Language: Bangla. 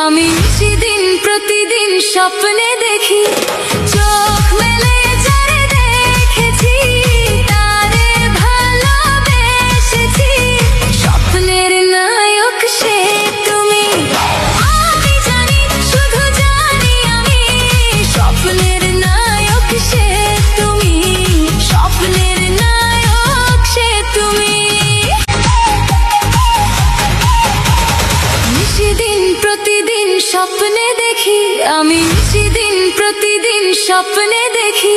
আমি সেদিন প্রতিদিন স্বপ্নে দেখি, চোখ মেলে যারে দেখেছি তারে ভালোবেসেছি। স্বপ্নের নায়ক সে তুমি, আমি জানি শুধু জানি আমি। স্বপ্নের নায়ক সে তুমি, স্বপ্নের নায়ক সে তুমি। সেদিন প্রতিদিন স্বপ্নে দেখি, আমি সেদিন প্রতিদিন স্বপ্নে দেখি